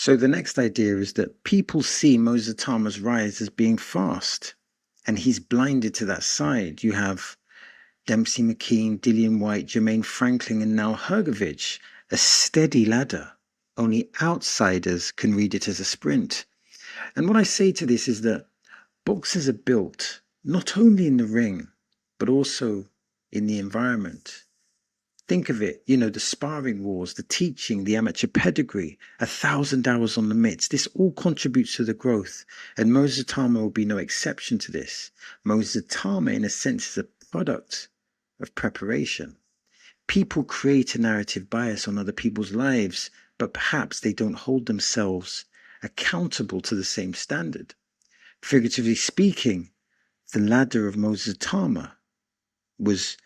So the next idea is that people see Moses Itauma's rise as being fast, and he's blinded to that side. You have Dempsey McKean, Dillian White, Jermaine Franklin, and now Hergovich, a steady ladder. Only outsiders can read it as a sprint. And what I say to this is that boxers are built not only in the ring, but also in the environment. Think of it, the sparring wars, the teaching, the amateur pedigree, 1,000 hours on the mitts. This all contributes to the growth, and Moses Itauma will be no exception to this. Moses Itauma, in a sense, is a product of preparation. People create a narrative bias on other people's lives, but perhaps they don't hold themselves accountable to the same standard. Figuratively speaking, the ladder of Moses Itauma was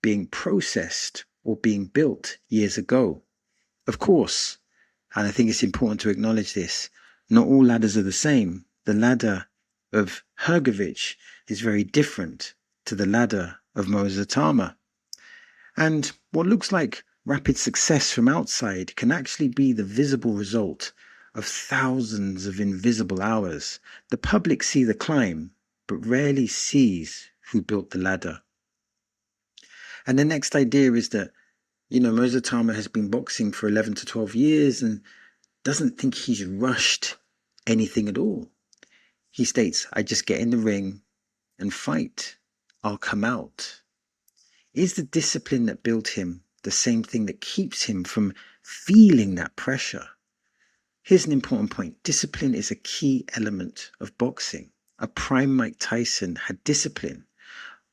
being processed or being built years ago. Of course, and I think it's important to acknowledge this, not all ladders are the same. The ladder of Hergovich is very different to the ladder of Moses Itauma. And what looks like rapid success from outside can actually be the visible result of thousands of invisible hours. The public see the climb, but rarely sees who built the ladder. And the next idea is that, Moses Itauma has been boxing for 11 to 12 years and doesn't think he's rushed anything at all. He states, I just get in the ring and fight. I'll come out. Is the discipline that built him the same thing that keeps him from feeling that pressure? Here's an important point. Discipline is a key element of boxing. A prime Mike Tyson had discipline.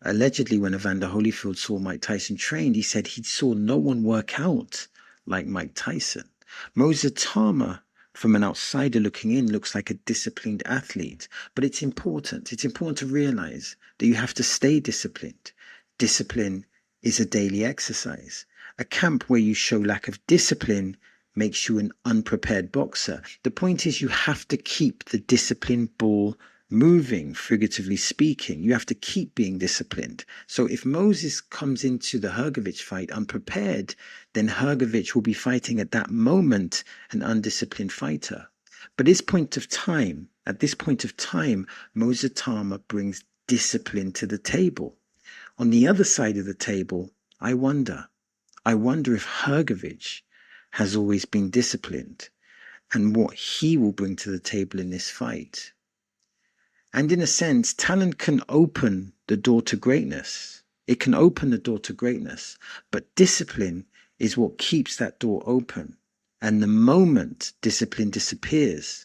Allegedly, when Evander Holyfield saw Mike Tyson train, he said he saw no one work out like Mike Tyson. Moses Itauma, from an outsider looking in, looks like a disciplined athlete. But it's important. It's important to realize that you have to stay disciplined. Discipline is a daily exercise. A camp where you show lack of discipline makes you an unprepared boxer. The point is you have to keep the disciplined ball moving, figuratively speaking. You have to keep being disciplined. So if Moses comes into the Hergovich fight unprepared, then Hergovich will be fighting at that moment an undisciplined fighter. But at this point of time, Moses Itauma brings discipline to the table. On the other side of the table, I wonder if Hergovich has always been disciplined and what he will bring to the table in this fight. And in a sense, talent can open the door to greatness. It can open the door to greatness, but discipline is what keeps that door open. And the moment discipline disappears,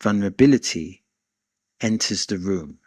vulnerability enters the room.